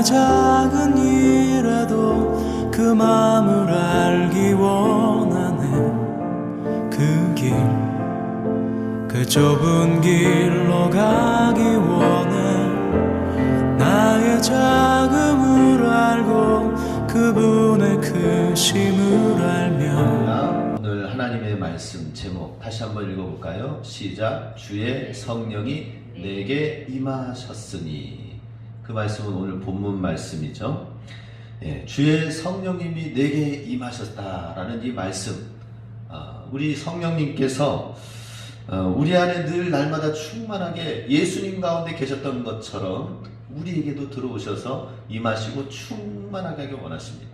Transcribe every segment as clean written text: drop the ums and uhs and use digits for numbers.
나의 작은 일에도 그 마음을 알기 원하네. 그 좁은 길로 가기 원해. 나의 작음을 알고 그분의 크심을 알며. 오늘 하나님의 말씀 제목 다시 한번 읽어볼까요? 시작. 주의 성령이 내게 임하셨으니. 그 말씀은 오늘 본문 말씀이죠. 주의 성령님이 내게 임하셨다라는 이 말씀, 우리 성령님께서 우리 안에 늘 날마다 충만하게 예수님 가운데 계셨던 것처럼 우리에게도 들어오셔서 임하시고 충만하게 하길 원하십니다.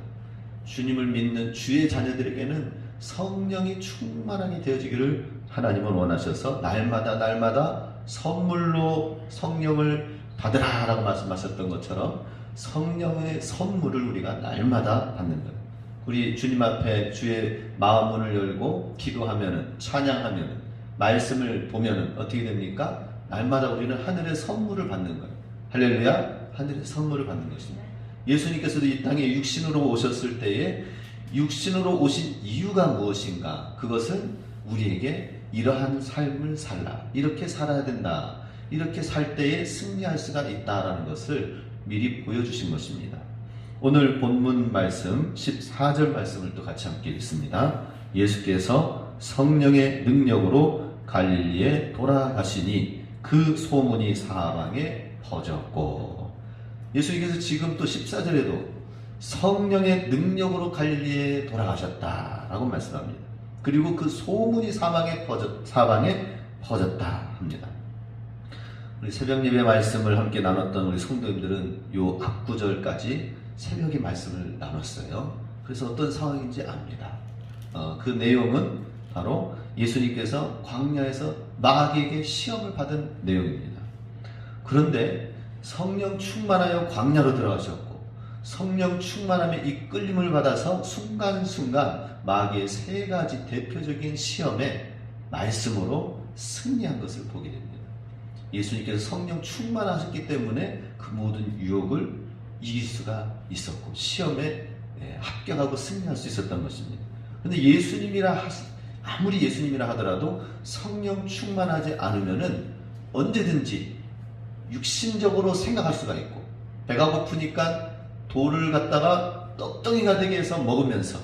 주님을 믿는 주의 자녀들에게는 성령이 충만하게 되어지기를 하나님은 원하셔서 날마다 선물로 성령을 받으라라고 말씀하셨던 것처럼 성령의 선물을 우리가 날마다 받는 거예요. 우리 주님 앞에 주의 마음문을 열고 기도하면은, 찬양하면은, 말씀을 보면은 어떻게 됩니까? 날마다 우리는 하늘의 선물을 받는 거예요. 할렐루야! 하늘의 선물을 받는 것입니다. 예수님께서도 이 땅에 육신으로 오셨을 때에 육신으로 오신 이유가 무엇인가? 그것은 우리에게 이러한 삶을 살라, 이렇게 살아야 된다, 이렇게 살 때에 승리할 수가 있다라는 것을 미리 보여주신 것입니다. 오늘 본문 말씀 14절 말씀을 또 같이 함께 읽습니다. 예수께서 성령의 능력으로 갈릴리에 돌아가시니 그 소문이 사방에 퍼졌고. 예수님께서 지금 또 14절에도 성령의 능력으로 갈릴리에 돌아가셨다라고 말씀합니다. 그리고 그 소문이 사방에 퍼졌다 합니다. 우리 새벽 예배 말씀을 함께 나눴던 우리 성도님들은 요 앞구절까지 새벽의 말씀을 나눴어요. 그래서 어떤 상황인지 압니다. 그 내용은 바로 예수님께서 광야에서 마귀에게 시험을 받은 내용입니다. 그런데 성령 충만하여 광야로 들어가셨고, 성령 충만함에 이끌림을 받아서 순간순간 마귀의 세 가지 대표적인 시험에 말씀으로 승리한 것을 보게 됩니다. 예수님께서 성령 충만하셨기 때문에 그 모든 유혹을 이길 수가 있었고 시험에 합격하고 승리할 수 있었던 것입니다. 그런데 아무리 예수님이라 하더라도 성령 충만하지 않으면은 언제든지 육신적으로 생각할 수가 있고, 배가 고프니까 돌을 갖다가 떡덩이가 되게 해서 먹으면서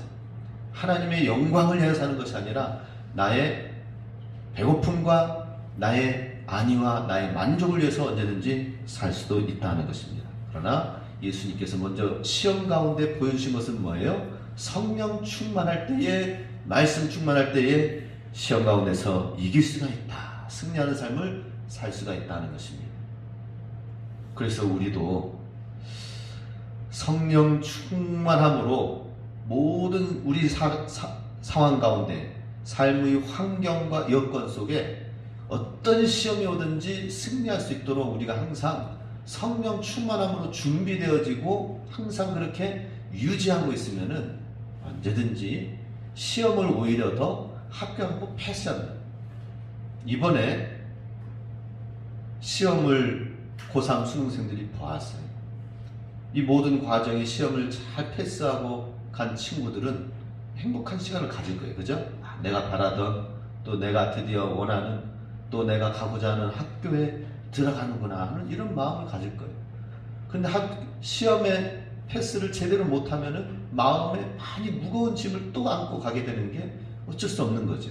하나님의 영광을 위해서 사는 것이 아니라 나의 배고픔과 나의 안위와 나의 만족을 위해서 언제든지 살 수도 있다는 것입니다. 그러나 예수님께서 먼저 시험 가운데 보여주신 것은 뭐예요? 성령 충만할 때에, 말씀 충만할 때에 시험 가운데서 이길 수가 있다, 승리하는 삶을 살 수가 있다는 것입니다. 그래서 우리도 성령 충만함으로 모든 우리 상황 가운데, 삶의 환경과 여건 속에 어떤 시험이 오든지 승리할 수 있도록 우리가 항상 성령 충만함으로 준비되어지고 항상 그렇게 유지하고 있으면은 언제든지 시험을 오히려 더 합격하고 패스한다. 이번에 시험을 고3 수능생들이 보았어요. 이 모든 과정의 시험을 잘 패스하고 간 친구들은 행복한 시간을 가질 거예요. 그죠? 내가 바라던, 또 내가 드디어 원하는, 또 내가 가고자 하는 학교에 들어가는구나 하는 이런 마음을 가질 거예요. 근데 시험에 패스를 제대로 못하면은 마음에 많이 무거운 짐을 또 안고 가게 되는 게 어쩔 수 없는 거죠.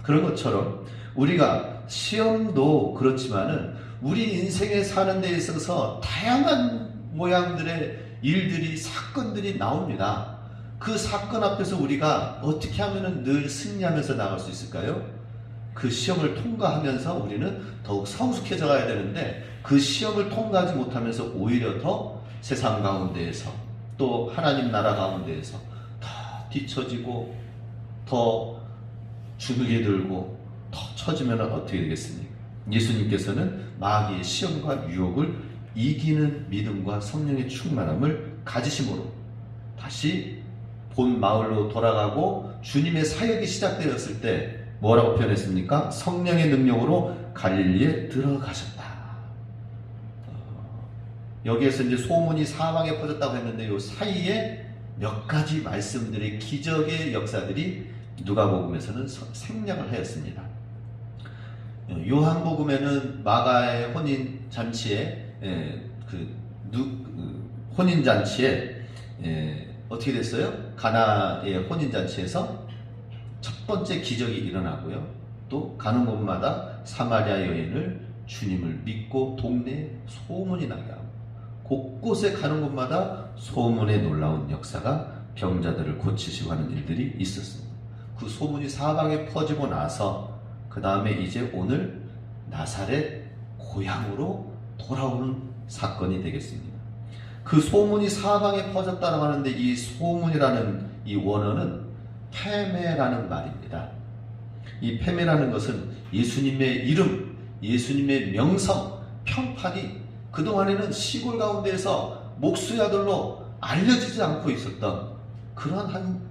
그런 것처럼 우리가 시험도 그렇지만은 우리 인생에 사는 데 있어서 다양한 모양들의 일들이, 사건들이 나옵니다. 그 사건 앞에서 우리가 어떻게 하면은 늘 승리하면서 나갈 수 있을까요? 그 시험을 통과하면서 우리는 더욱 성숙해져 가야 되는데, 그 시험을 통과하지 못하면서 오히려 더 세상 가운데에서, 또 하나님 나라 가운데에서 더 뒤처지고 더 주눅이 들고 더 처지면 어떻게 되겠습니까? 예수님께서는 마귀의 시험과 유혹을 이기는 믿음과 성령의 충만함을 가지심으로 다시 본 마을로 돌아가고 주님의 사역이 시작되었을 때 뭐라고 표현했습니까? 성령의 능력으로 갈릴리에 들어가셨다. 여기에서 이제 소문이 사방에 퍼졌다고 했는데 요 사이에 몇 가지 말씀들의 기적의 역사들이 누가복음에서는 생략을 하였습니다. 요한복음에는 마가의 혼인 잔치에 혼인 잔치에 어떻게 됐어요? 가나의 혼인 잔치에서 첫 번째 기적이 일어나고요. 또 가는 곳마다 사마리아 여인을 주님을 믿고 동네에 소문이 나게 하고 곳곳에 가는 곳마다 소문의 놀라운 역사가 병자들을 고치시고 하는 일들이 있었습니다. 그 소문이 사방에 퍼지고 나서 그 다음에 이제 오늘 나사렛 고향으로 돌아오는 사건이 되겠습니다. 그 소문이 사방에 퍼졌다고 하는데 이 소문이라는 이 원어는 페메라는 말입니다. 이 페메라는 것은 예수님의 이름, 예수님의 명성, 평판이 그동안에는 시골 가운데에서 목수야들로 알려지지 않고 있었던 그러한 한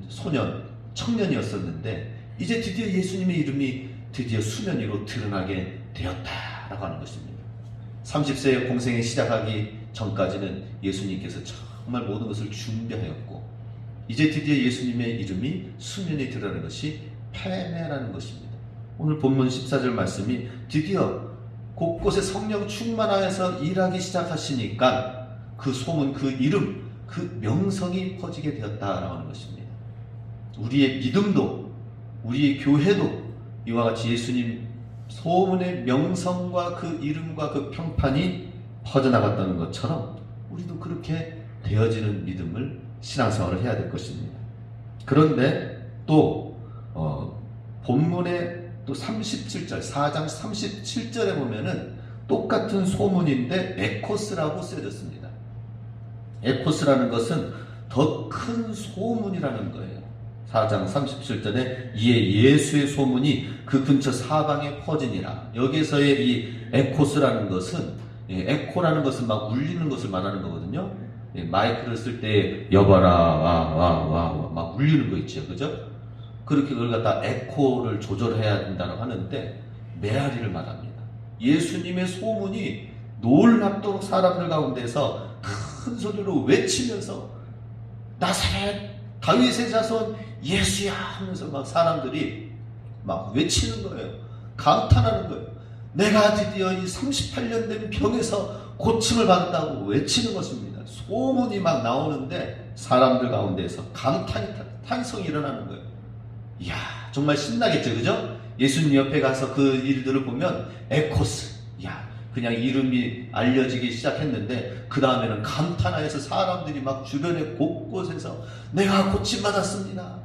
소년, 청년이었었는데 이제 드디어 예수님의 이름이 드디어 수면 위로 드러나게 되었다라고 하는 것입니다. 30세의 공생에 시작하기 전까지는 예수님께서 정말 모든 것을 준비하였고 이제 드디어 예수님의 이름이 수면에 드러나는 것이 페메라는 것입니다. 오늘 본문 14절 말씀이 드디어 곳곳에 성령 충만하여서 일하기 시작하시니까 그 소문, 그 이름, 그 명성이 퍼지게 되었다라고 하는 것입니다. 우리의 믿음도 우리의 교회도 이와 같이 예수님 소문의 명성과 그 이름과 그 평판이 퍼져나갔다는 것처럼 우리도 그렇게 되어지는 믿음을 신앙생활을 해야 될 것입니다. 그런데 또 본문의 또 37절 4장 37절에 보면은 똑같은 소문인데 에코스라고 쓰여졌습니다. 에코스라는 것은 더 큰 소문이라는 거예요. 4장 37절에 이에 예수의 소문이 그 근처 사방에 퍼지니라. 여기서의 이 에코스라는 것은 에코라는 것은 막 울리는 것을 말하는 거거든요. 마이크를 쓸 때 여봐라 와 막 울리는 거 있죠, 그죠? 그렇게 그걸 갖다 에코를 조절해야 된다고 하는데 메아리를 말합니다. 예수님의 소문이 놀랍도록 사람들 가운데서 큰 소리로 외치면서 나사렛 다윗의 자손 예수야 하면서 막 사람들이 막 외치는 거예요. 감탄하는 거예요. 내가 드디어 이 38년 된 병에서 고침을 받았다고 외치는 것입니다. 소문이 막 나오는데 사람들 가운데서 탄성이 일어나는 거예요. 이야, 정말 신나겠죠, 그죠? 예수님 옆에 가서 그 일들을 보면 에코스, 야, 그냥 이름이 알려지기 시작했는데 그 다음에는 감탄하여서 사람들이 막 주변에 곳곳에서 내가 고침받았습니다.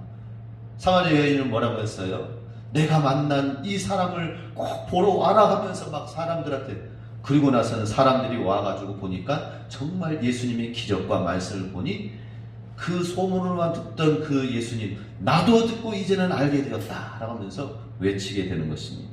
사마리아 여인은 뭐라고 했어요? 내가 만난 이 사람을 꼭 보러 와라 하면서 막 사람들한테, 그리고 나서는 사람들이 와가지고 보니까 정말 예수님의 기적과 말씀을 보니 그 소문으로만 듣던 그 예수님, 나도 듣고 이제는 알게 되었다 라고 하면서 외치게 되는 것입니다.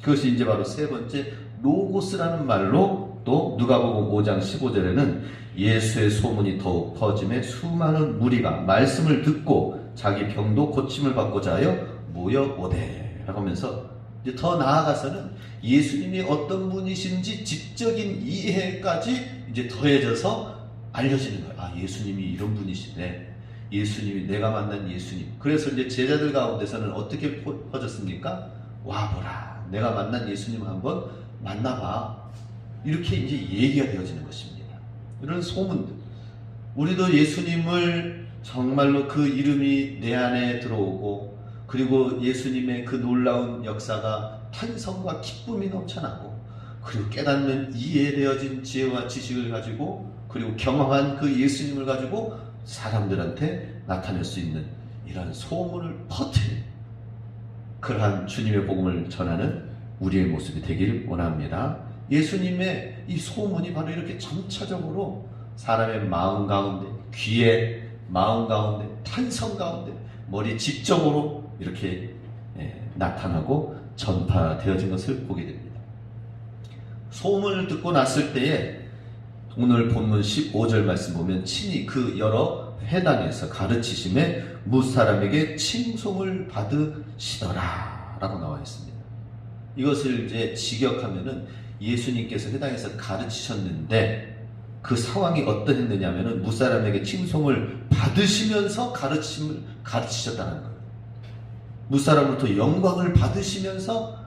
그것이 이제 바로 세 번째 로고스라는 말로, 또 누가복음 5장 15절에는 예수의 소문이 더욱 퍼짐에 수많은 무리가 말씀을 듣고 자기 병도 고침을 받고자 하여 모여오되 라고 하면서 이제 더 나아가서는 예수님이 어떤 분이신지 지적인 이해까지 이제 더해져서 알려지는 거예요. 아, 예수님이 이런 분이시네. 예수님이 내가 만난 예수님. 그래서 이제 제자들 가운데서는 어떻게 퍼졌습니까? 와보라. 내가 만난 예수님 한번 만나봐. 이렇게 이제 얘기가 되어지는 것입니다. 이런 소문들. 우리도 예수님을 정말로 그 이름이 내 안에 들어오고, 그리고 예수님의 그 놀라운 역사가 탄성과 기쁨이 넘쳐나고, 그리고 깨닫는 이해되어진 지혜와 지식을 가지고, 그리고 경험한 그 예수님을 가지고 사람들한테 나타낼 수 있는 이런 소문을 퍼뜨리는 그러한 주님의 복음을 전하는 우리의 모습이 되길 원합니다. 예수님의 이 소문이 바로 이렇게 점차적으로 사람의 마음 가운데, 귀에, 마음 가운데, 탄성 가운데, 머리 지적으로 이렇게 나타나고 전파되어진 것을 보게 됩니다. 소문을 듣고 났을 때에 오늘 본문 15절 말씀 보면 친히 그 여러 회당에서 가르치심에 무사람에게 칭송을 받으시더라 라고 나와 있습니다. 이것을 이제 직역하면은 예수님께서 회당에서 가르치셨는데 그 상황이 어떠했느냐면은 무사람에게 칭송을 받으시면서 가르치셨다는 거예요. 무사람으로부터 영광을 받으시면서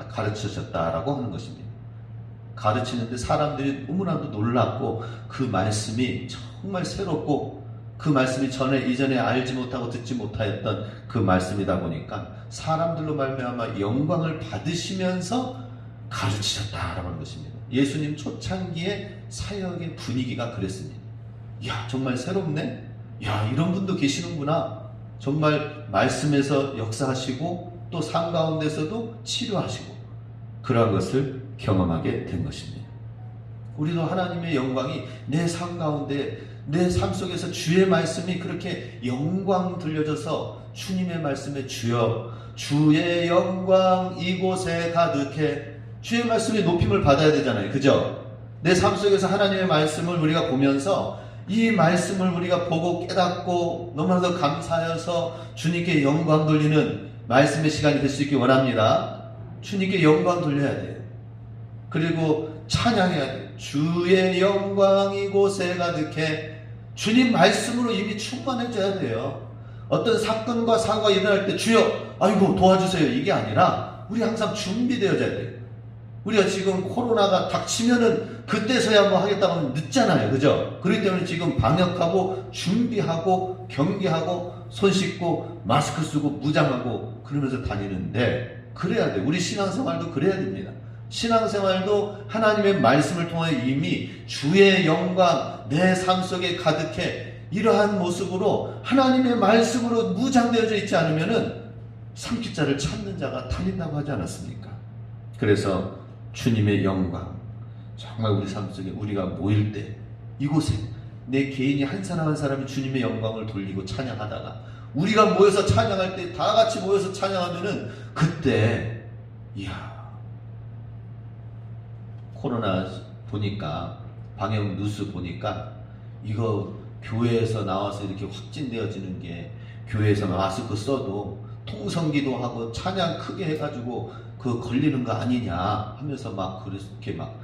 가르치셨다라고 하는 것입니다. 가르치는데 사람들이 너무나도 놀랐고 그 말씀이 정말 새롭고 그 말씀이 이전에 알지 못하고 듣지 못하였던 그 말씀이다 보니까 사람들로 말미암아 영광을 받으시면서 가르치셨다라고 하는 것입니다. 예수님 초창기의 사역의 분위기가 그랬습니다. 야, 정말 새롭네? 야, 이런 분도 계시는구나. 정말 말씀에서 역사하시고 또 삶 가운데서도 치료하시고 그러한 것을 경험하게 된 것입니다. 우리도 하나님의 영광이 내 삶 가운데 내 삶 속에서 주의 말씀이 그렇게 영광 들려져서 주님의 말씀에 주의 영광 이곳에 가득해 주의 말씀이 높임을 받아야 되잖아요. 그죠? 내 삶 속에서 하나님의 말씀을 우리가 보면서 이 말씀을 우리가 보고 깨닫고 너무나도 감사하여서 주님께 영광 돌리는 말씀의 시간이 될 수 있길 원합니다. 주님께 영광 돌려야 돼요. 그리고 찬양해야 돼요. 주의 영광 이곳에 가득해. 주님 말씀으로 이미 충만해져야 돼요. 어떤 사건과 사고가 일어날 때 주여 아이고 도와주세요 이게 아니라 우리 항상 준비되어져야 돼요. 우리가 지금 코로나가 닥치면은 그때서야 뭐 하겠다고 하면 늦잖아요. 그죠? 그렇기 때문에 지금 방역하고 준비하고 경계하고 손 씻고 마스크 쓰고 무장하고 그러면서 다니는데 그래야 돼요. 우리 신앙생활도 그래야 됩니다. 신앙생활도 하나님의 말씀을 통해 이미 주의 영광 내 삶 속에 가득해 이러한 모습으로 하나님의 말씀으로 무장되어져 있지 않으면은 삼키자를 찾는 자가 달린다고 하지 않았습니까? 그래서 주님의 영광 정말 우리 삶 속에 우리가 모일 때 이곳에 내 개인이 한 사람 한 사람이 주님의 영광을 돌리고 찬양하다가 우리가 모여서 찬양할 때 다 같이 모여서 찬양하면은 그때 이야 코로나 보니까 방역 뉴스 보니까 이거 교회에서 나와서 이렇게 확진되어지는 게 교회에서 마스크 써도 통성기도 하고 찬양 크게 해가지고 그 걸리는 거 아니냐 하면서 막 그렇게 막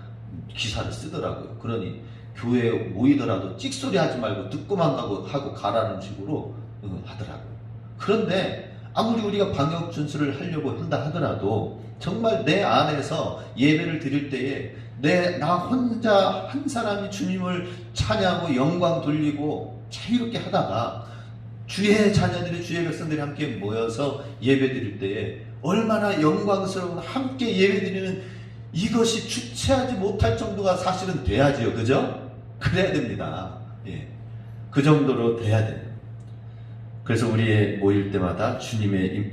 기사를 쓰더라고요. 그러니 교회에 모이더라도 찍소리 하지 말고 듣고만 하고 가라는 식으로 하더라고요. 그런데 아무리 우리가 방역 준수를 하려고 한다 하더라도 정말 내 안에서 예배를 드릴 때에 나 혼자 한 사람이 주님을 찬양하고 영광 돌리고 자유롭게 하다가 주의 자녀들이 주의 백성들이 함께 모여서 예배 드릴 때에 얼마나 영광스러운 함께 예배 드리는 이것이 주체하지 못할 정도가 사실은 돼야지요. 그죠? 그래야 됩니다. 예. 그 정도로 돼야 돼요. 그래서 우리의 모일 때마다 주님의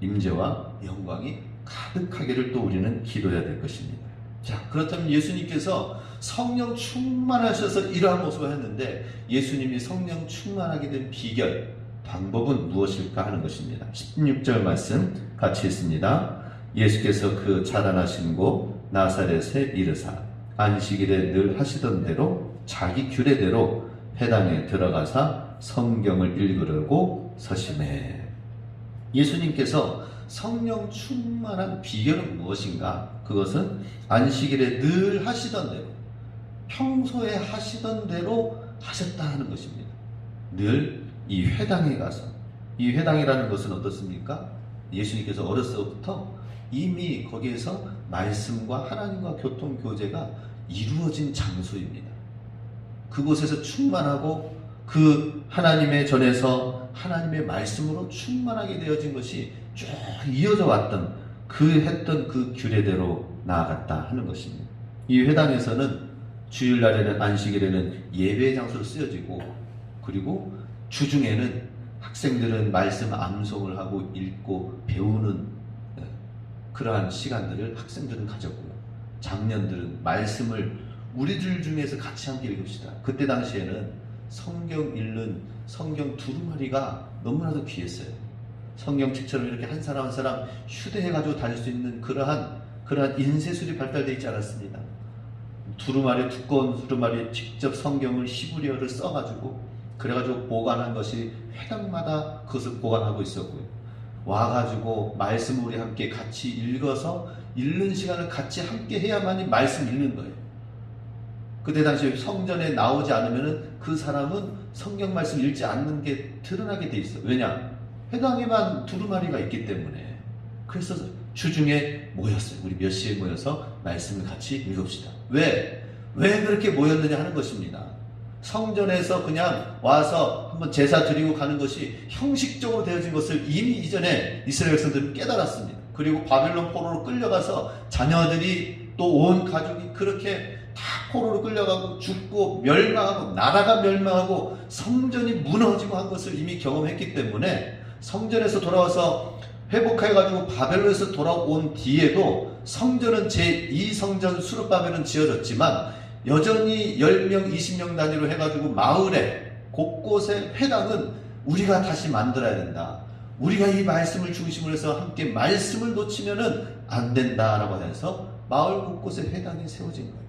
임재와 영광이 가득하기를 또 우리는 기도해야 될 것입니다. 자, 그렇다면 예수님께서 성령 충만하셔서 이러한 모습을 했는데 예수님이 성령 충만하게 된 비결, 방법은 무엇일까 하는 것입니다. 16절 말씀 같이 읽습니다. 예수께서 그 자라나신 곳 나사렛에 이르사 안식일에 늘 하시던 대로 자기 규례대로 회당에 들어가사 성경을 읽으려고 서심해. 예수님께서 성령 충만한 비결은 무엇인가? 그것은 안식일에 늘 하시던 대로 평소에 하시던 대로 하셨다 하는 것입니다. 늘 이 회당에 가서 이 회당이라는 것은 어떻습니까? 예수님께서 어렸을 때부터 이미 거기에서 말씀과 하나님과 교통 교제가 이루어진 장소입니다. 그곳에서 충만하고 그 하나님의 전에서 하나님의 말씀으로 충만하게 되어진 것이 쭉 이어져 왔던 했던 그 규례대로 나아갔다 하는 것입니다. 이 회당에서는 주일날에는 안식일에는 예배의 장소로 쓰여지고 그리고 주중에는 학생들은 말씀 암송을 하고 읽고 배우는 그러한 시간들을 학생들은 가졌고요. 장년들은 말씀을 우리들 중에서 같이 함께 읽읍시다. 그때 당시에는 성경 읽는 성경 두루마리가 너무나도 귀했어요. 성경책처럼 이렇게 한 사람 한 사람 휴대해가지고 다닐 수 있는 그러한 인쇄술이 발달되어 있지 않았습니다. 두꺼운 두루마리 직접 성경을 히브리어를 써가지고 그래가지고 보관한 것이 회당마다 그것을 보관하고 있었고요. 와가지고 말씀 우리 함께 같이 읽어서 읽는 시간을 같이 함께 해야만이 말씀 읽는 거예요. 그때 당시 성전에 나오지 않으면은 그 사람은 성경 말씀 읽지 않는 게 드러나게 돼 있어. 왜냐? 회당에만 두루마리가 있기 때문에. 그래서 주중에 모였어요. 우리 몇 시에 모여서 말씀을 같이 읽읍시다. 왜 그렇게 모였느냐 하는 것입니다. 성전에서 그냥 와서 한번 제사 드리고 가는 것이 형식적으로 되어진 것을 이미 이전에 이스라엘 백성들은 깨달았습니다. 그리고 바벨론 포로로 끌려가서 자녀들이 또 온 가족이 그렇게 다 포로로 끌려가고 죽고 멸망하고 나라가 멸망하고 성전이 무너지고 한 것을 이미 경험했기 때문에 성전에서 돌아와서 회복해가지고 바벨론에서 돌아온 뒤에도 성전은 제2성전 수르바벨은 지어졌지만 여전히 10명, 20명 단위로 해가지고 마을에 곳곳에 회당은 우리가 다시 만들어야 된다. 우리가 이 말씀을 중심으로 해서 함께 말씀을 놓치면은 안 된다라고 해서 마을 곳곳에 회당이 세워진 거예요.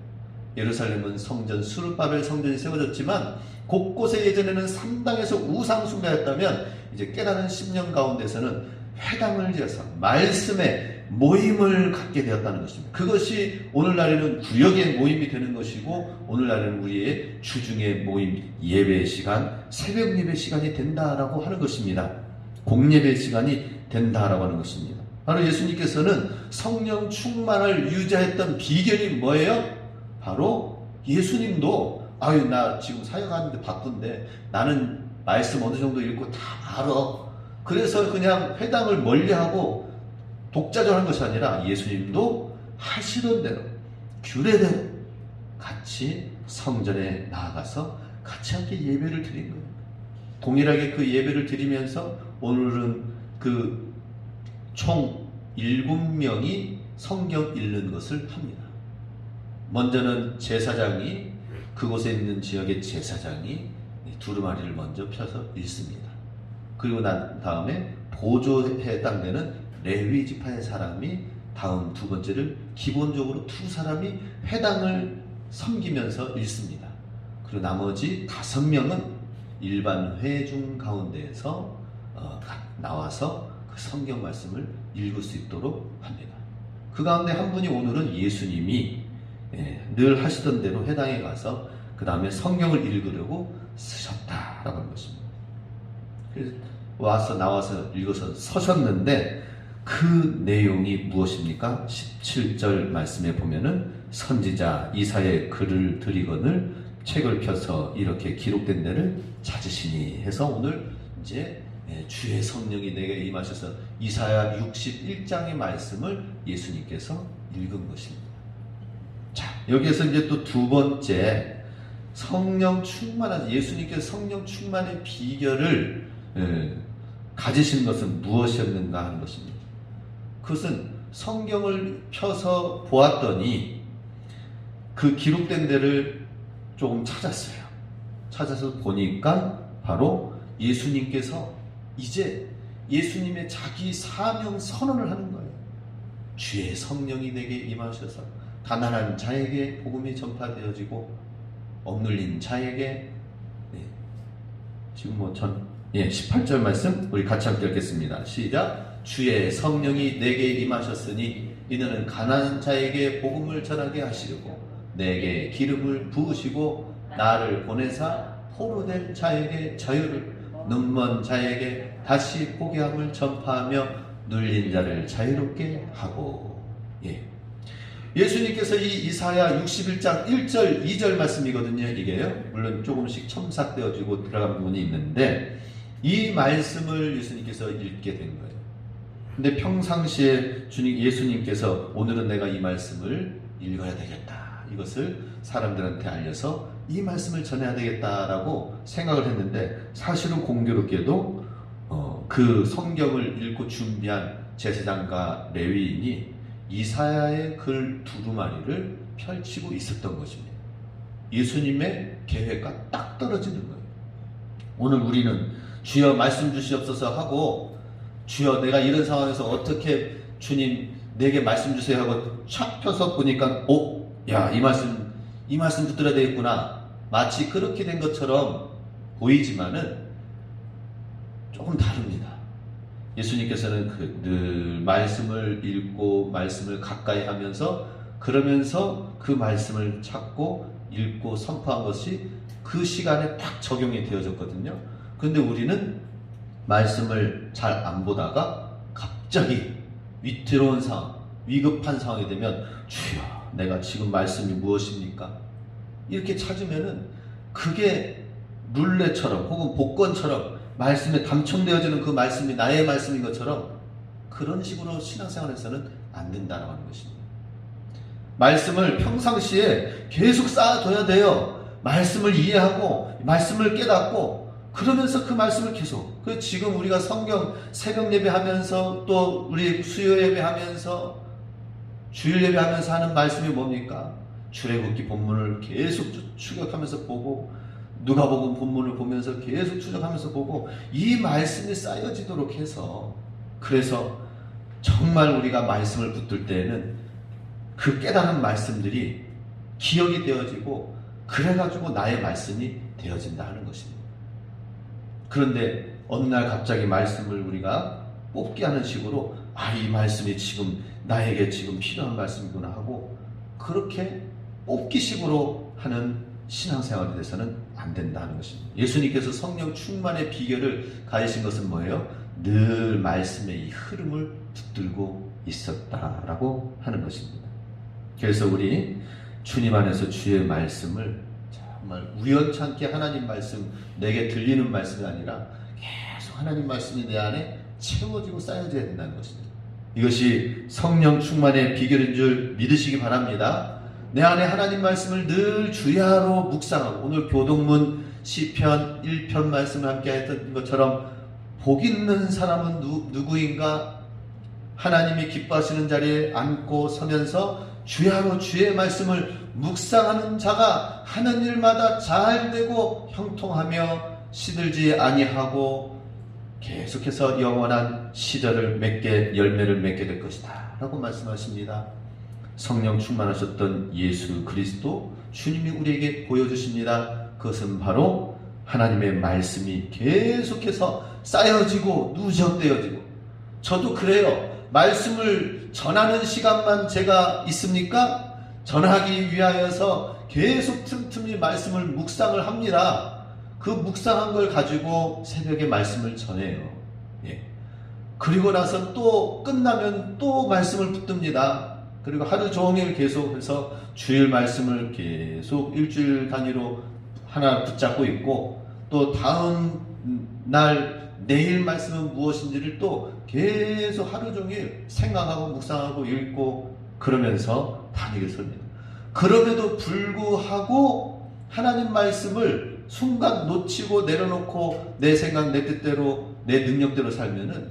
예루살렘은 성전, 수르바벨 성전이 세워졌지만 곳곳에 예전에는 산당에서 우상 숭배했다면 이제 깨달은 10년 가운데서는 회당을 지어서 말씀의 모임을 갖게 되었다는 것입니다. 그것이 오늘날에는 구역의 모임이 되는 것이고 오늘날에는 우리의 주중의 모임, 예배 시간, 새벽 예배 시간이 된다라고 하는 것입니다. 공예배 시간이 된다라고 하는 것입니다. 바로 예수님께서는 성령 충만을 유지했던 비결이 뭐예요? 바로 예수님도 나 지금 사역하는데 바쁜데 나는 말씀 어느 정도 읽고 다 알아. 그래서 그냥 회당을 멀리하고 독자적인 것이 아니라 예수님도 하시던 대로 규례대로 같이 성전에 나아가서 같이 함께 예배를 드린 거예요. 동일하게 그 예배를 드리면서 오늘은 그 총 7명이 성경 읽는 것을 합니다. 먼저는 제사장이 그곳에 있는 지역의 제사장이 두루마리를 먼저 펴서 읽습니다. 그리고 난 다음에 보조에 해당되는 레위 지파의 사람이 다음 두 번째를 기본적으로 두 사람이 회당을 섬기면서 읽습니다. 그리고 나머지 5명은 일반 회중 가운데에서 나와서 그 성경 말씀을 읽을 수 있도록 합니다. 그 가운데 한 분이 오늘은 예수님이 늘 하시던 대로 회당에 가서 그 다음에 성경을 읽으려고 쓰셨다라고 하는 것입니다. 그래서 나와서 읽어서 서셨는데 그 내용이 무엇입니까? 17절 말씀에 보면은 선지자 이사야의 글을 드리거늘 책을 펴서 이렇게 기록된 데를 찾으시니 해서 오늘 이제 주의 성령이 내게 임하셔서 이사야 61장의 말씀을 예수님께서 읽은 것입니다. 자, 여기에서 이제 또 두 번째 성령 충만한 예수님께서 성령 충만의 비결을 가지신 것은 무엇이었는가 하는 것입니다. 그것은 성경을 펴서 보았더니 그 기록된 데를 조금 찾았어요. 찾아서 보니까 바로 예수님께서 이제 예수님의 자기 사명 선언을 하는 거예요. 주의 성령이 내게 임하셔서 가난한 자에게 복음이 전파되어지고 억눌린 자에게 지금 18절 말씀 우리 같이 함께 읽겠습니다. 시작. 주의 성령이 내게 임하셨으니 이는 가난한 자에게 복음을 전하게 하시려고 내게 기름을 부으시고 나를 보내사 포로된 자에게 자유를 눈먼 자에게 다시 보게 함을 전파하며 눌린 자를 자유롭게 하고. 예수님께서 이 이사야 61장 1절 2절 말씀이거든요. 이게요. 물론 조금씩 첨삭되어지고 들어간 부분이 있는데 이 말씀을 예수님께서 읽게 된 거예요. 근데 평상시에 예수님께서 오늘은 내가 이 말씀을 읽어야 되겠다. 이것을 사람들한테 알려서 이 말씀을 전해야 되겠다라고 생각을 했는데 사실은 공교롭게도 그 성경을 읽고 준비한 제사장과 레위인이 이사야의 글 두루마리를 펼치고 있었던 것입니다. 예수님의 계획과 딱 떨어지는 거예요. 오늘 우리는 주여 말씀 주시옵소서 하고 주여 내가 이런 상황에서 어떻게 주님 내게 말씀 주세요 하고 촥 펴서 보니까 이 말씀 붙들어야 되겠구나. 마치 그렇게 된 것처럼 보이지만은 조금 다릅니다. 예수님께서는 늘 말씀을 읽고 말씀을 가까이 하면서 그러면서 그 말씀을 찾고 읽고 선포한 것이 그 시간에 딱 적용이 되어졌거든요. 그런데 우리는 말씀을 잘 안 보다가 갑자기 위태로운 상황, 위급한 상황이 되면 주여, 내가 지금 말씀이 무엇입니까? 이렇게 찾으면은 그게 룰렛처럼 혹은 복권처럼 말씀에 당첨되어지는 그 말씀이 나의 말씀인 것처럼 그런 식으로 신앙생활에서는 안 된다고 하는 것입니다. 말씀을 평상시에 계속 쌓아둬야 돼요. 말씀을 이해하고 말씀을 깨닫고 그러면서 그 말씀을 계속, 지금 우리가 성경 새벽 예배하면서 또 우리 수요 예배하면서 주일 예배하면서 하는 말씀이 뭡니까? 출애굽기 본문을 계속 추격하면서 보고 누가복음 본문을 보면서 계속 추적하면서 보고 이 말씀이 쌓여지도록 해서, 그래서 정말 우리가 말씀을 붙들 때에는 그 깨달은 말씀들이 기억이 되어지고 그래가지고 나의 말씀이 되어진다 하는 것입니다. 그런데 어느 날 갑자기 말씀을 우리가 뽑기 하는 식으로 이 말씀이 지금 나에게 지금 필요한 말씀이구나 하고 그렇게 뽑기식으로 하는 신앙생활에 대해서는 안 된다는 것입니다. 예수님께서 성령 충만의 비결을 가지신 것은 뭐예요? 늘 말씀의 이 흐름을 붙들고 있었다라고 하는 것입니다. 그래서 우리 주님 안에서 주의 말씀을 정말 우연찮게 하나님 말씀, 내게 들리는 말씀이 아니라 계속 하나님 말씀이 내 안에 채워지고 쌓여져야 된다는 것입니다. 이것이 성령 충만의 비결인 줄 믿으시기 바랍니다. 내 안에 하나님 말씀을 늘 주야로 묵상하고, 오늘 교동문 시편 1편 말씀을 함께 했던 것처럼 복 있는 사람은 누구인가? 하나님이 기뻐하시는 자리에 앉고 서면서 주야로 주의 말씀을 묵상하는 자가 하는 일마다 잘되고 형통하며 시들지 아니하고 계속해서 영원한 시절을 맺게, 열매를 맺게 될 것이다 라고 말씀하십니다. 성령 충만하셨던 예수 그리스도 주님이 우리에게 보여주십니다. 그것은 바로 하나님의 말씀이 계속해서 쌓여지고 누적되어지고, 저도 그래요. 말씀을 전하는 시간만 제가 있습니까? 전하기 위하여서 계속 틈틈이 말씀을 묵상을 합니다. 그 묵상한 걸 가지고 새벽에 말씀을 전해요. 그리고 나서 또 끝나면 또 말씀을 붙듭니다. 그리고 하루 종일 계속해서 주일 말씀을 계속 일주일 단위로 하나 붙잡고 있고, 또 다음 날 내일 말씀은 무엇인지를 또 계속 하루 종일 생각하고 묵상하고 읽고 그러면서 다니게 섭니다. 그럼에도 불구하고 하나님 말씀을 순간 놓치고 내려놓고 내 생각, 내 뜻대로, 내 능력대로 살면은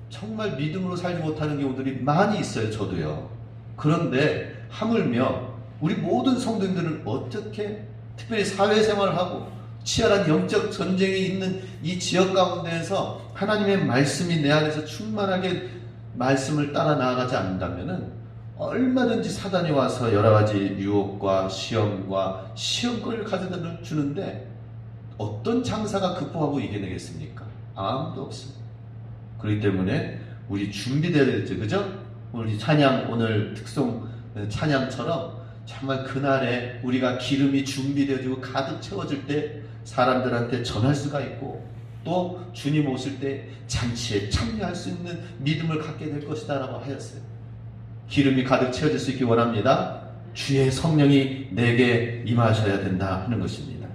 정말 믿음으로 살지 못하는 경우들이 많이 있어요. 저도요. 그런데 하물며 우리 모든 성도님들은 어떻게, 특별히 사회생활을 하고 치열한 영적 전쟁이 있는 이 지역 가운데에서 하나님의 말씀이 내 안에서 충만하게 말씀을 따라 나아가지 않는다면은 얼마든지 사단이 와서 여러 가지 유혹과 시험과 시험거리를 가져다 주는데 어떤 장사가 극복하고 이겨내겠습니까? 아무도 없습니다. 그렇기 때문에 우리 준비되어야 되죠. 그죠? 우리 찬양, 오늘 특송 찬양처럼 정말 그날에 우리가 기름이 준비되어지고 가득 채워질 때 사람들한테 전할 수가 있고, 또 주님 오실 때 잔치에 참여할 수 있는 믿음을 갖게 될 것이다 라고 하였어요. 기름이 가득 채워질 수 있기 원합니다. 주의 성령이 내게 임하셔야 된다 하는 것입니다.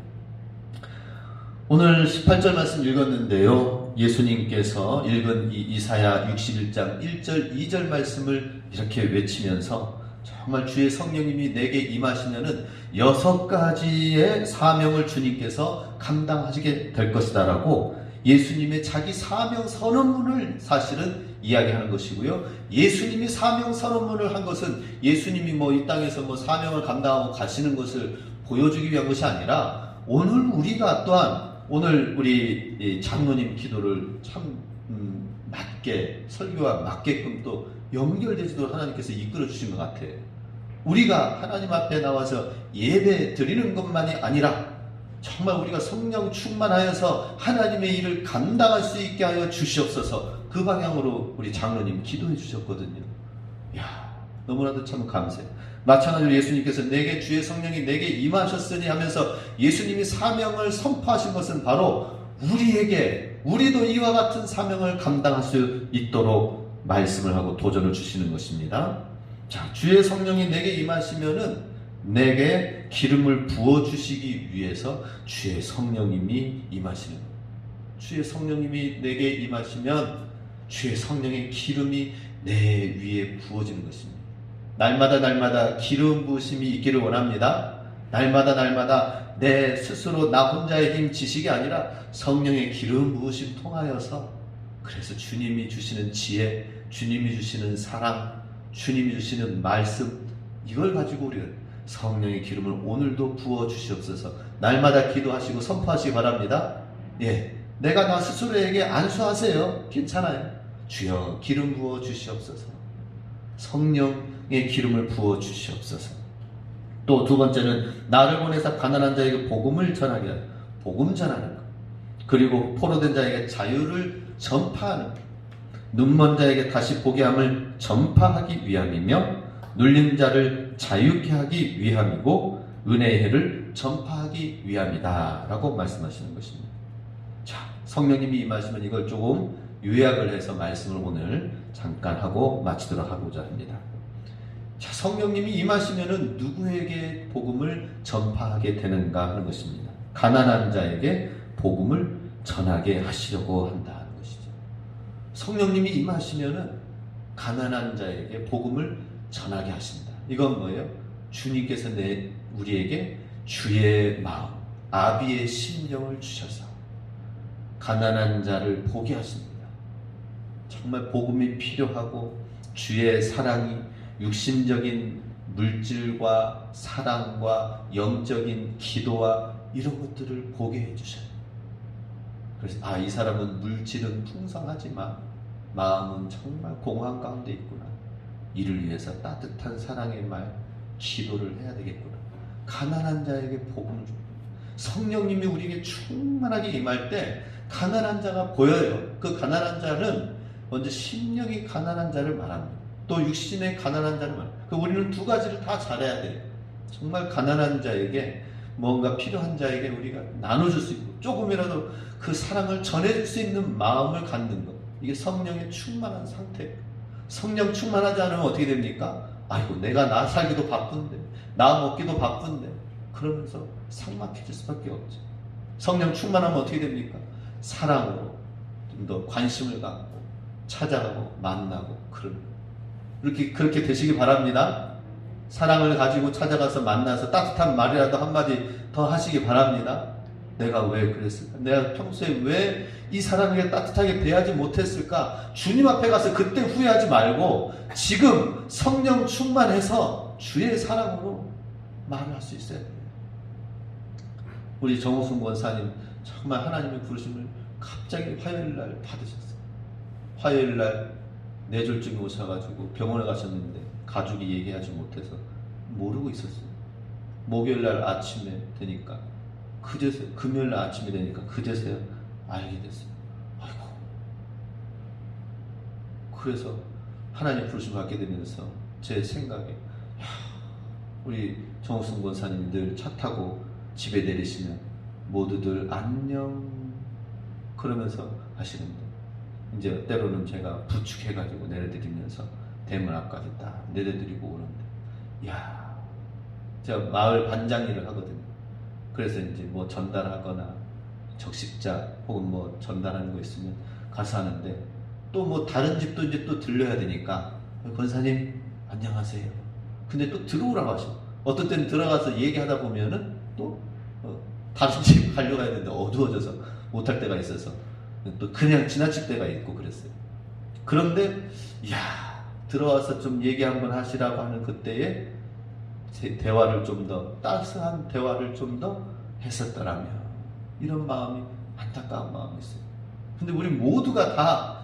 오늘 18절 말씀 읽었는데요, 예수님께서 읽은 이 이사야 61장 1절 2절 말씀을 이렇게 외치면서 정말 주의 성령님이 내게 임하시면은 6가지의 사명을 주님께서 감당하시게 될 것이다 라고 예수님의 자기 사명 선언문을 사실은 이야기하는 것이고요. 예수님이 사명 선언문을 한 것은 예수님이 이 땅에서 사명을 감당하고 가시는 것을 보여주기 위한 것이 아니라, 오늘 우리가 또한 오늘 우리 장로님 기도를 참 맞게, 설교와 맞게끔 또 연결되지도록 하나님께서 이끌어 주신 것 같아요. 우리가 하나님 앞에 나와서 예배 드리는 것만이 아니라 정말 우리가 성령 충만하여서 하나님의 일을 감당할 수 있게 하여 주시옵소서, 그 방향으로 우리 장로님 기도해 주셨거든요. 이야, 너무나도 참 감사해요. 마찬가지로 예수님께서 내게 주의 성령이 내게 임하셨으니 하면서 예수님이 사명을 선포하신 것은 바로 우리도 이와 같은 사명을 감당할 수 있도록 말씀을 하고 도전을 주시는 것입니다. 자, 주의 성령이 내게 임하시면은 내게 기름을 부어주시기 위해서 주의 성령님이 임하시는 거예요. 주의 성령님이 내게 임하시면 주의 성령의 기름이 내 위에 부어지는 것입니다. 날마다 기름 부으심이 있기를 원합니다. 날마다 내 스스로 나 혼자의 힘 지식이 아니라 성령의 기름 부으심 통하여서, 그래서 주님이 주시는 지혜, 주님이 주시는 사랑, 주님이 주시는 말씀, 이걸 가지고 우리가 성령의 기름을 오늘도 부어 주시옵소서. 날마다 기도하시고 선포하시기 바랍니다. 예, 내가 나 스스로에게 안수하세요. 괜찮아요. 주여 기름 부어 주시옵소서. 성령의 기름을 부어 주시옵소서. 또 두 번째는 나를 보내사 가난한 자에게 복음을 전하게 하는, 복음 전하는 것. 그리고 포로된 자에게 자유를 전파하는 것. 눈먼 자에게 다시 보게 함을 전파하기 위함이며, 눌린 자를 자유케 하기 위함이고, 은혜의 해를 전파하기 위함이다 라고 말씀하시는 것입니다. 자, 성령님이 임하시면 이걸 조금 요약을 해서 말씀을 오늘 잠깐 하고 마치도록 하고자 합니다. 자, 성령님이 임하시면은 누구에게 복음을 전파하게 되는가 하는 것입니다. 가난한 자에게 복음을 전하게 하시려고 한다는 것이죠. 성령님이 임하시면은 가난한 자에게 복음을 전하게 하신다. 이건 뭐예요? 주님께서 우리에게 주의 마음, 아비의 심령을 주셔서 가난한 자를 보게 하십니다. 정말 복음이 필요하고 주의 사랑이 육신적인 물질과 사랑과 영적인 기도와 이런 것들을 보게 해주셔요. 그래서 이 사람은 물질은 풍성하지만 마음은 정말 공허한 가운데 있구나. 이를 위해서 따뜻한 사랑의 말, 기도를 해야 되겠구나. 가난한 자에게 복음을 줍니다. 성령님이 우리에게 충만하게 임할 때 가난한 자가 보여요. 그 가난한 자는 먼저 심령이 가난한 자를 말합니다. 또 육신의 가난한 자를 말합니다. 우리는 두 가지를 다 잘해야 돼요. 정말 가난한 자에게, 뭔가 필요한 자에게 우리가 나눠줄 수 있고, 조금이라도 그 사랑을 전해줄 수 있는 마음을 갖는 것. 이게 성령의 충만한 상태. 성령 충만하지 않으면 어떻게 됩니까? 아이고, 내가 나 살기도 바쁜데, 나 먹기도 바쁜데, 그러면서 삭막해질 수밖에 없죠. 성령 충만하면 어떻게 됩니까? 사랑으로 좀 더 관심을 갖고 찾아가고 만나고 그렇게 되시기 바랍니다. 사랑을 가지고 찾아가서 만나서 따뜻한 말이라도 한마디 더 하시기 바랍니다. 내가 왜 그랬을까? 내가 평소에 왜 이 사람에게 따뜻하게 대하지 못했을까? 주님 앞에 가서 그때 후회하지 말고 지금 성령 충만해서 주의 사랑으로 말을 할 수 있어야 돼요. 우리 정호순 권사님 정말 하나님의 부르심을 갑자기 화요일날 받으셨어요. 화요일날 뇌졸중이 오셔가지고 병원에 가셨는데 가족이 얘기하지 못해서 모르고 있었어요. 목요일날 아침에 되니까 그제서야, 금요일날 아침에 되니까 그제서야 알게 됐어요. 아이고. 그래서 하나님 부르심 받게 되면서 제 생각에, 우리 정우승 권사님 늘 차 타고 집에 내리시면 모두들 안녕 그러면서 하시는데, 이제 때로는 제가 부축해가지고 내려드리면서 대문 앞까지 딱 내려드리고 오는데, 제가 마을 반장 일을 하거든요. 그래서 이제 뭐 전달하거나 적십자 혹은 뭐 전달하는 거 있으면 가서 하는데, 또 뭐 다른 집도 이제 또 들려야 되니까, 권사님 안녕하세요. 근데 또 들어오라고 하셔. 어떤 때는 들어가서 얘기하다 보면은 또 다른 집 가려고 해야 되는데 어두워져서 못할 때가 있어서 또 그냥 지나칠 때가 있고 그랬어요. 그런데 들어와서 좀 얘기 한번 하시라고 하는 그때에 대화를 좀 더 따스한 대화를 좀 더 했었더라면, 이런 마음이, 안타까운 마음이 있어요. 근데 우리 모두가 다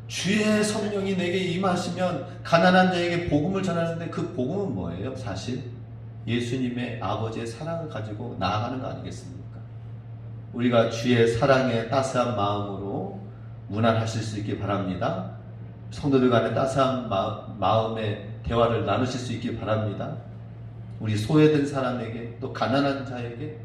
주의 성령이 내게 임하시면 가난한 자에게 복음을 전하는데, 그 복음은 뭐예요? 사실 예수님의 아버지의 사랑을 가지고 나아가는 거 아니겠습니까? 우리가 주의 사랑에 따스한 마음으로 문안하실 수 있길 바랍니다. 성도들 간에 따스한 마음의 대화를 나누실 수 있길 바랍니다. 우리 소외된 사람에게, 또 가난한 자에게,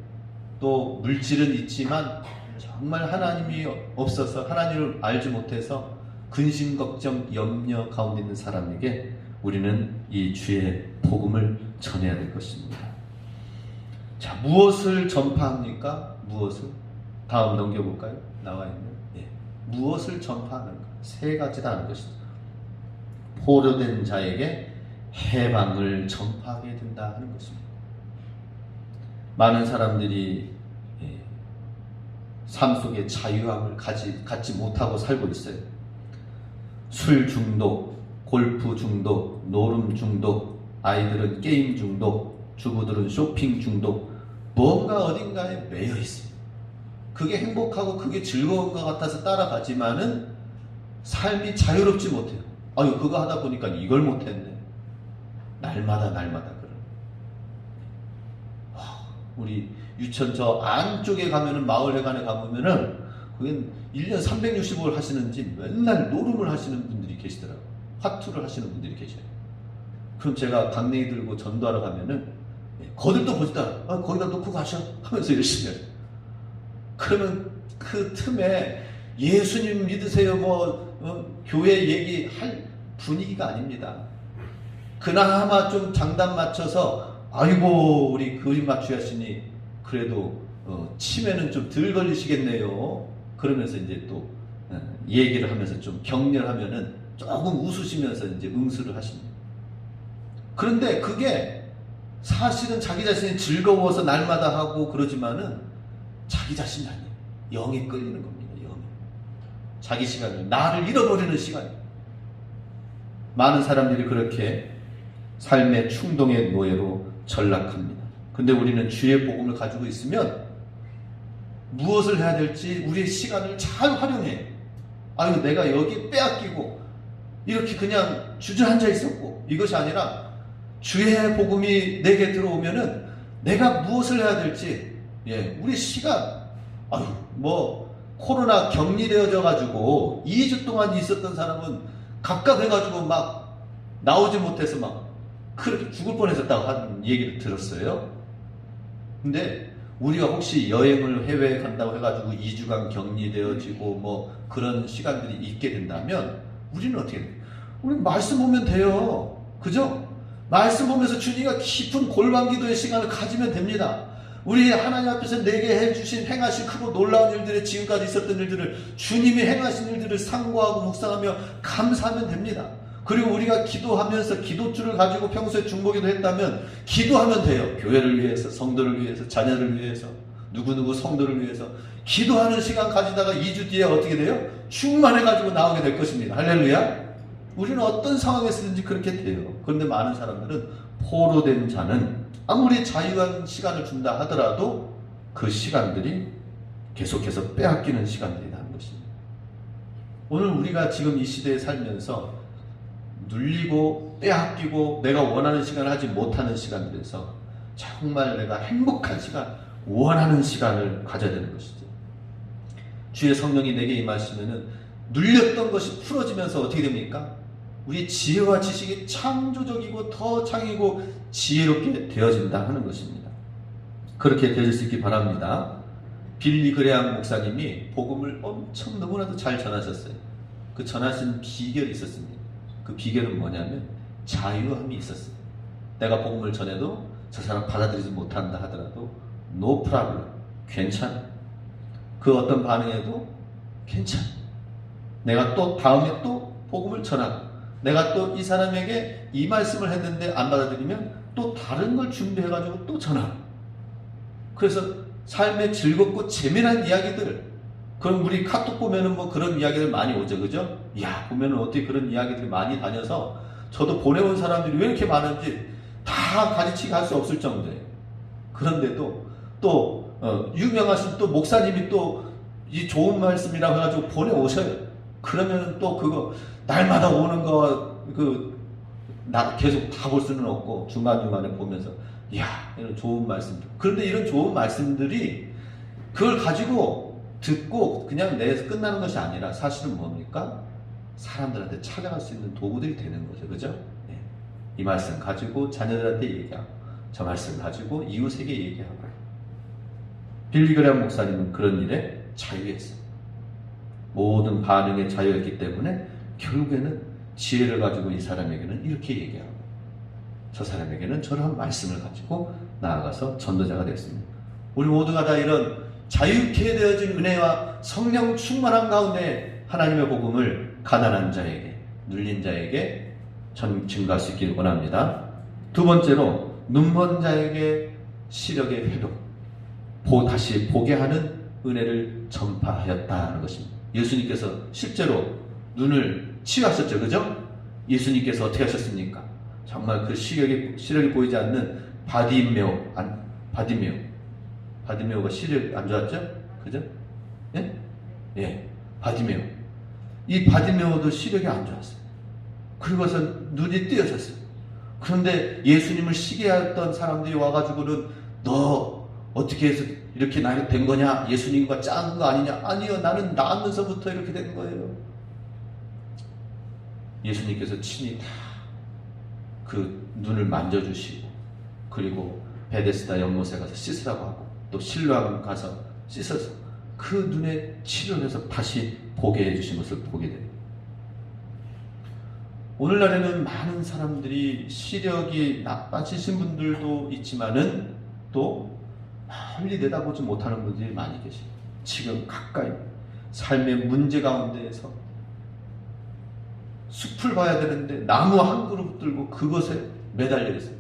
또 물질은 있지만 정말 하나님이 없어서 하나님을 알지 못해서 근심, 걱정, 염려 가운데 있는 사람에게 우리는 이 주의 복음을 전해야 될 것입니다. 자, 무엇을 전파합니까? 무엇을? 다음 넘겨볼까요? 나와 있는. 예. 무엇을 전파하는가? 세 가지다 하는 것입니다. 포로된 자에게 해방을 전파하게 된다 하는 것입니다. 많은 사람들이 삶 속에 자유함을 갖지 못하고 살고 있어요. 술 중독, 골프 중독, 노름 중독, 아이들은 게임 중독, 주부들은 쇼핑 중독, 뭔가 어딘가에 매여 있어요. 그게 행복하고 그게 즐거운 것 같아서 따라가지만은 삶이 자유롭지 못해요. 아유, 그거 하다 보니까 이걸 못했네. 날마다 그런. 우리 유천 저 안쪽에 가면은, 마을회관에 가보면은 그건 1년 365일 하시는지 맨날 노름을 하시는 분들이 계시더라고요. 화투를 하시는 분들이 계셔요. 그럼 제가 강냉이 들고 전도하러 가면은 거들떠 보시다, 거기다 놓고 가셔 하면서 열심히 해요. 그러면 그 틈에 예수님 믿으세요 교회 얘기할 분위기가 아닙니다. 그나마 좀 장단 맞춰서 아이고 우리 그림 맞추셨으니 그래도 치매는 좀 덜 걸리시겠네요. 그러면서 이제 또 얘기를 하면서 좀 격려하면은 조금 웃으시면서 이제 응수를 하십니다. 그런데 그게 사실은 자기 자신이 즐거워서 날마다 하고 그러지만은 자기 자신이 아니에요. 영에 끌리는 겁니다. 영에. 자기 시간을, 나를 잃어버리는 시간이에요. 많은 사람들이 그렇게 삶의 충동의 노예로 전락합니다. 근데 우리는 주의 복음을 가지고 있으면 무엇을 해야 될지 우리의 시간을 잘 활용해. 아유, 내가 여기 빼앗기고 이렇게 그냥 주저앉아 있었고, 이것이 아니라 주의 복음이 내게 들어오면은 내가 무엇을 해야 될지, 우리 시간, 아유, 코로나 격리되어져 가지고 2주 동안 있었던 사람은 각각 해가지고 막 나오지 못해서 막 그렇게 죽을 뻔했었다고 하는 얘기를 들었어요. 근데 우리가 혹시 여행을 해외에 간다고 해가지고 2주간 격리되어지고 그런 시간들이 있게 된다면 우리는 어떻게 해요? 우리는 말씀 보면 돼요. 그죠? 말씀 보면서 주님과 깊은 골방기도의 시간을 가지면 됩니다. 우리 하나님 앞에서 내게 해주신 행하신 크고 놀라운 일들에 지금까지 있었던 일들을, 주님이 행하신 일들을 상고하고 묵상하며 감사하면 됩니다. 그리고 우리가 기도하면서 기도줄을 가지고 평소에 중보기도 했다면 기도하면 돼요. 교회를 위해서, 성도를 위해서, 자녀를 위해서, 누구누구 성도를 위해서 기도하는 시간 가지다가 2주 뒤에 어떻게 돼요? 충만해가지고 나오게 될 것입니다. 할렐루야. 우리는 어떤 상황에서든지 그렇게 돼요. 그런데 많은 사람들은 포로된 자는 아무리 자유한 시간을 준다 하더라도 그 시간들이 계속해서 빼앗기는 시간들이라는 것입니다. 오늘 우리가 지금 이 시대에 살면서 눌리고 빼앗기고 내가 원하는 시간을 하지 못하는 시간들에서 정말 내가 행복한 시간, 원하는 시간을 가져야 되는 것이죠. 주의 성령이 내게 임하시면은 눌렸던 것이 풀어지면서 어떻게 됩니까? 우리 지혜와 지식이 창조적이고 더 창이고 지혜롭게 되어진다 하는 것입니다. 그렇게 되어질 수 있기 바랍니다. 빌리 그레함 목사님이 복음을 엄청 너무나도 잘 전하셨어요. 그 전하신 비결이 있었습니다. 그 비결은 뭐냐면 자유함이 있었어요. 내가 복음을 전해도 저 사람 받아들이지 못한다 하더라도 no problem, 괜찮아. 그 어떤 반응에도 괜찮아. 내가 또 다음에 또 복음을 전하고, 내가 또 이 사람에게 이 말씀을 했는데 안 받아들이면 또 다른 걸 준비해가지고 또 전하고. 그래서 삶의 즐겁고 재미난 이야기들, 그럼 우리 카톡 보면은 그런 이야기들 많이 오죠, 그죠? 야, 보면은 어떻게 그런 이야기들이 많이 다녀서 저도 보내온 사람들이 왜 이렇게 많은지 다 가르치게 할 수 없을 정도예요. 그런데도 또 유명하신 또 목사님이 또 이 좋은 말씀이라고 해가지고 보내오셔요. 그러면 또 그거 날마다 오는 거 나 계속 다 볼 수는 없고 중간중간에 보면서 이야, 이런 좋은 말씀. 그런데 이런 좋은 말씀들이 그걸 가지고 듣고 그냥 내에서 끝나는 것이 아니라 사실은 뭡니까? 사람들한테 찾아갈 수 있는 도구들이 되는 거죠. 그죠? 이 말씀 가지고 자녀들한테 얘기하고, 저 말씀을 가지고 이웃에게 얘기하고 빌리 그레이엄 목사님은 그런 일에 자유했어요. 모든 반응에 자유했기 때문에 결국에는 지혜를 가지고 이 사람에게는 이렇게 얘기하고 저 사람에게는 저런 말씀을 가지고 나아가서 전도자가 됐습니다. 우리 모두가 다 이런 자유케 되어진 은혜와 성령 충만한 가운데 하나님의 복음을 가난한 자에게, 눌린 자에게 증가할 수 있기를 원합니다. 두 번째로 눈먼 자에게 시력의 회복, 다시 보게 하는 은혜를 전파하였다는 것입니다. 예수님께서 실제로 눈을 치유하셨죠, 그죠? 예수님께서 어떻게 하셨습니까? 정말 그 시력이 보이지 않는 바디메오가 시력이 안 좋았죠? 그죠? 예? 예, 바디메오. 이 바디메오도 시력이 안 좋았어요. 그리고서 눈이 띄어졌어요. 그런데 예수님을 시기했던 사람들이 와가지고는 너 어떻게 해서 이렇게 된 거냐? 예수님과 짠 거 아니냐? 아니요, 나는 나면서부터 이렇게 된 거예요. 예수님께서 친히 다 그 눈을 만져주시고, 그리고 베데스다 연못에 가서 씻으라고 하고, 또 실로암 가서 씻어서 그 눈에 치료를 해서 다시 보게 해주신 것을 보게 됩니다. 오늘날에는 많은 사람들이 시력이 나빠지신 분들도 있지만은 또 멀리 내다보지 못하는 분들이 많이 계십니다. 지금 가까이 삶의 문제 가운데에서 숲을 봐야 되는데 나무 한 그루 들고 그것에 매달려 있어요.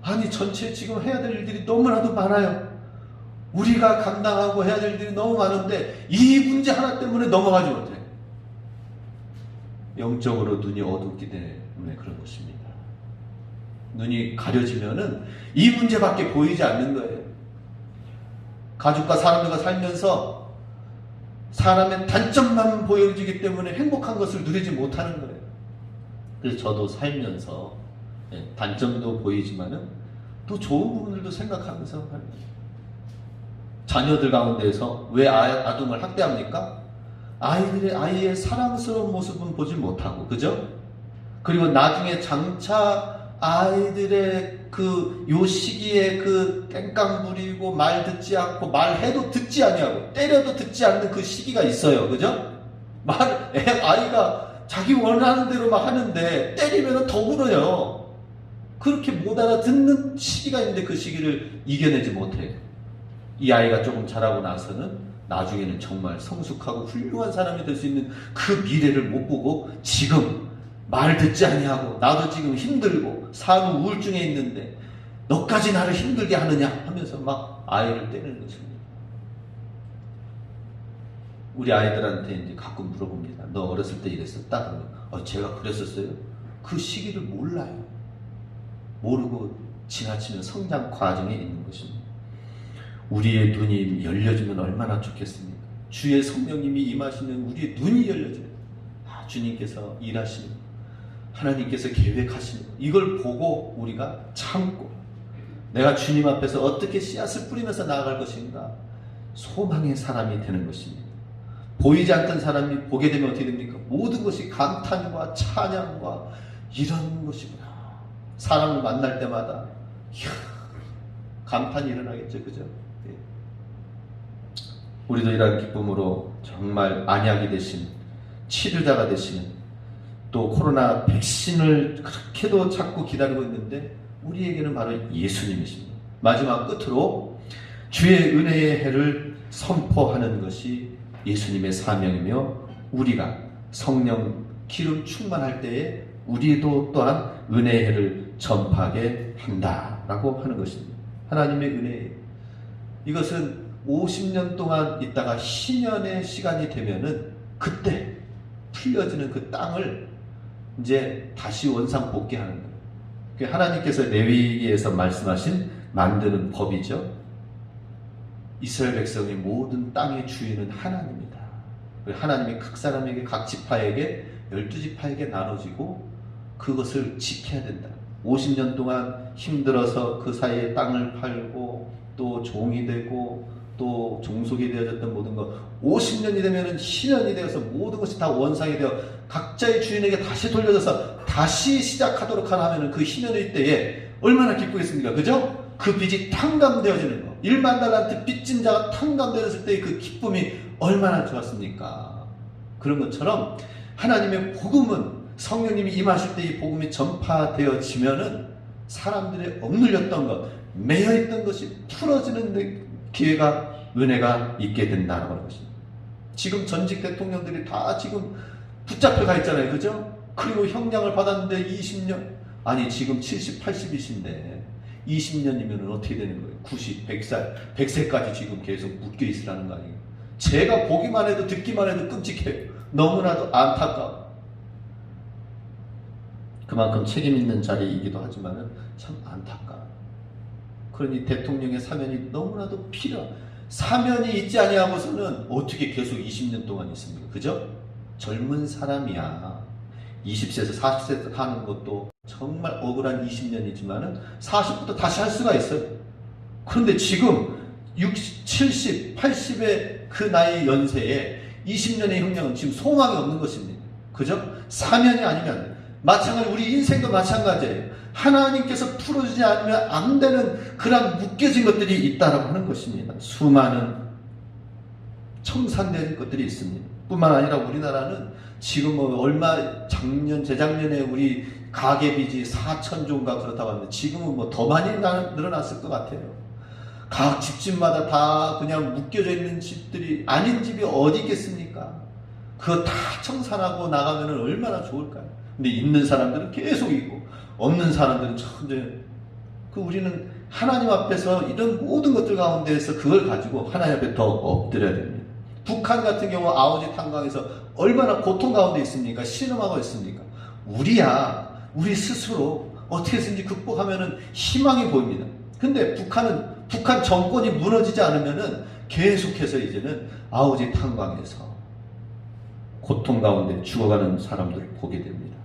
아니 전체 지금 해야 될 일들이 너무나도 많아요. 우리가 감당하고 해야 될 일들이 너무 많은데 이 문제 하나 때문에 넘어가지 못해요. 영적으로 눈이 어둡기 때문에 그런 것입니다. 눈이 가려지면은 이 문제밖에 보이지 않는 거예요. 가족과 사람들과 살면서 사람의 단점만 보여지기 때문에 행복한 것을 누리지 못하는 거예요. 그래서 저도 살면서 단점도 보이지만은 또 좋은 부분들도 생각하면서 하는 거예요. 자녀들 가운데에서 왜 아동을 학대합니까? 아이의 사랑스러운 모습은 보지 못하고, 그죠? 그리고 나중에 장차 아이들의 요 시기에 깽깡 부리고 말 듣지 않고 말해도 듣지 아니하고 때려도 듣지 않는 그 시기가 있어요. 그죠? 아이가 자기 원하는 대로 막 하는데 때리면 더 울어요. 그렇게 못 알아듣는 시기가 있는데 그 시기를 이겨내지 못해요. 이 아이가 조금 자라고 나서는 나중에는 정말 성숙하고 훌륭한 사람이 될 수 있는 그 미래를 못 보고 지금 말 듣지 아니하고 나도 지금 힘들고 산후 우울증에 있는데 너까지 나를 힘들게 하느냐 하면서 막 아이를 때리는 것입니다. 우리 아이들한테 이제 가끔 물어봅니다. 너 어렸을 때 이랬었다? 그러면 제가 그랬었어요? 그 시기를 몰라요. 모르고 지나치는 성장 과정에 있는 것입니다. 우리의 눈이 열려지면 얼마나 좋겠습니까? 주의 성령님이 임하시는 우리의 눈이 열려져요. 주님께서 일하시는, 하나님께서 계획하시는 이걸 보고 우리가 참고 내가 주님 앞에서 어떻게 씨앗을 뿌리면서 나아갈 것인가, 소망의 사람이 되는 것입니다. 보이지 않던 사람이 보게 되면 어떻게 됩니까? 모든 것이 감탄과 찬양과 이런 것이구나. 사람을 만날 때마다 감탄이 일어나겠죠. 그죠? 우리도 이런 기쁨으로 정말 안약이 되신, 치료자가 되시는, 또 코로나 백신을 그렇게도 찾고 기다리고 있는데 우리에게는 바로 예수님이십니다. 마지막 끝으로 주의 은혜의 해를 선포하는 것이 예수님의 사명이며, 우리가 성령 기름 충만할 때에 우리도 또한 은혜의 해를 전파하게 한다라고 하는 것입니다. 하나님의 은혜, 이것은 50년 동안 있다가 희년의 시간이 되면은 그때 풀려지는 그 땅을 이제 다시 원상 복귀하는 거예요. 하나님께서 레위기에서 말씀하신 만드는 법이죠. 이스라엘 백성의 모든 땅의 주인은 하나님이다. 하나님이 각 사람에게, 각 지파에게, 12지파에게 나눠지고 그것을 지켜야 된다. 50년 동안 힘들어서 그 사이에 땅을 팔고 또 종이 되고 또 종속이 되어졌던 모든 것, 50년이 되면 희년이 되어서 모든 것이 다 원상이 되어 각자의 주인에게 다시 돌려져서 다시 시작하도록 하면 그 희년의 때에 얼마나 기쁘겠습니까? 그죠? 그 빚이 탕감되어지는 거. 1만 달란트 빚진 자가 탕감되었을 때의 그 기쁨이 얼마나 좋았습니까? 그런 것처럼 하나님의 복음은 성령님이 임하실 때 이 복음이 전파되어지면은 사람들의 억눌렸던 것, 매여있던 것이 풀어지는 기회가, 은혜가 있게 된다는 것입니다. 지금 전직 대통령들이 다 지금 붙잡혀가 있잖아요. 그죠? 그리고 형량을 받았는데 20년, 아니 지금 70, 80이신데 20년이면 어떻게 되는 거예요? 90, 100살, 100세까지 지금 계속 묶여 있으라는 거 아니에요? 제가 보기만 해도 듣기만 해도 끔찍해요. 너무나도 안타까워. 그만큼 책임 있는 자리이기도 하지만 참 안타까워. 그러니 대통령의 사면이 너무나도 사면이 있지 아니하고서는 어떻게 계속 20년 동안 있습니까? 그죠? 젊은 사람이야. 20세에서 40세 하는 것도 정말 억울한 20년이지만 40부터 다시 할 수가 있어요. 그런데 지금 60, 70, 80의 그 나이 연세에 20년의 형량은 지금 소망이 없는 것입니다. 그죠? 사면이 아니면 안 돼요. 마찬가지 우리 인생도 마찬가지예요. 하나님께서 풀어주지 않으면 안 되는 그런 묶여진 것들이 있다라고 하는 것입니다. 수많은 청산된 것들이 있습니다. 뿐만 아니라 우리나라는 지금 작년, 재작년에 우리 가계빚이 4,000조인가 그렇다고 하는데 지금은 더 많이 늘어났을 것 같아요. 각 집집마다 다 그냥 묶여져 있는 집들이 아닌 집이 어디 있겠습니까? 그거 다 청산하고 나가면 얼마나 좋을까요? 근데 있는 사람들은 계속 있고 없는 사람들은 천재. 우리는 하나님 앞에서 이런 모든 것들 가운데에서 그걸 가지고 하나님 앞에 더 엎드려야 됩니다. 북한 같은 경우 아오지 탄광에서 얼마나 고통 가운데 있습니까? 신음하고 있습니까? 우리 스스로 어떻게 해서든지 극복하면은 희망이 보입니다. 근데 북한 정권이 무너지지 않으면은 계속해서 이제는 아오지 탄광에서 고통 가운데 죽어가는 사람들을 보게 됩니다.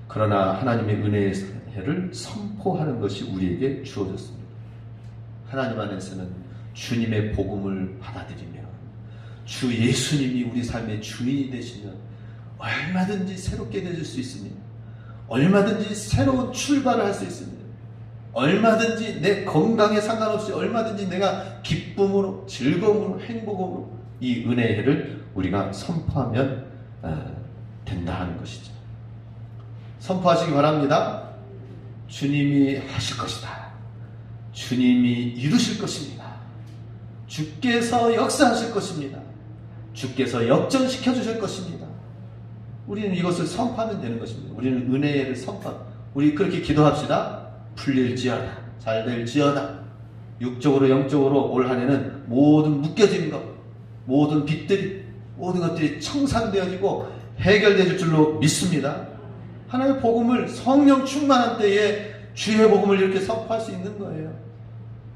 그러나 하나님의 은혜의 해를 선포하는 것이 우리에게 주어졌습니다. 하나님 안에서는 주님의 복음을 받아들이며 주 예수님이 우리 삶의 주인이 되시면 얼마든지 새롭게 되질 수 있습니다. 얼마든지 새로운 출발을 할 수 있습니다. 얼마든지 내 건강에 상관없이 얼마든지 내가 기쁨으로, 즐거움으로, 행복으로 이 은혜의 해를 우리가 선포하면 된다 하는 것이죠. 선포하시기 바랍니다. 주님이 하실 것이다. 주님이 이루실 것입니다. 주께서 역사하실 것입니다. 주께서 역전시켜 주실 것입니다. 우리는 이것을 선포하면 되는 것입니다. 우리는 은혜를 우리 그렇게 기도합시다. 풀릴지어다. 잘될지어다. 육적으로 영적으로 올 한 해는 모든 묶여진 것, 모든 빚들이, 모든 것들이 청산되어지고 해결될 줄로 믿습니다. 하나님의 복음을 성령 충만한 때에 주의 복음을 이렇게 선포할 수 있는 거예요.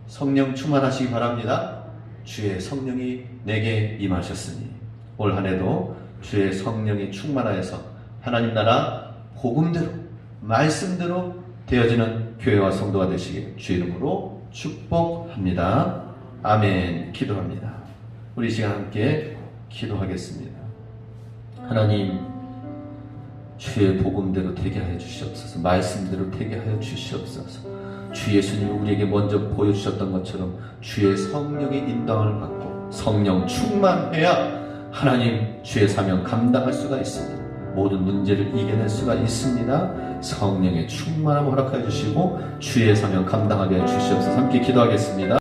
성령 충만하시기 바랍니다. 주의 성령이 내게 임하셨으니 올 한 해도 주의 성령이 충만하여서 하나님 나라 복음대로 말씀대로 되어지는 교회와 성도가 되시길 주의 이름으로 축복합니다. 아멘. 기도합니다. 우리 시간 함께 기도하겠습니다. 하나님, 주의 복음대로 되게 하여 주시옵소서. 말씀대로 되게 하여 주시옵소서. 주 예수님이 우리에게 먼저 보여주셨던 것처럼 주의 성령의 인도함을 받고 성령 충만해야 하나님 주의 사명 감당할 수가 있습니다. 모든 문제를 이겨낼 수가 있습니다. 성령의 충만함을 허락하여 주시고 주의 사명 감당하게 해 주시옵소서. 함께 기도하겠습니다.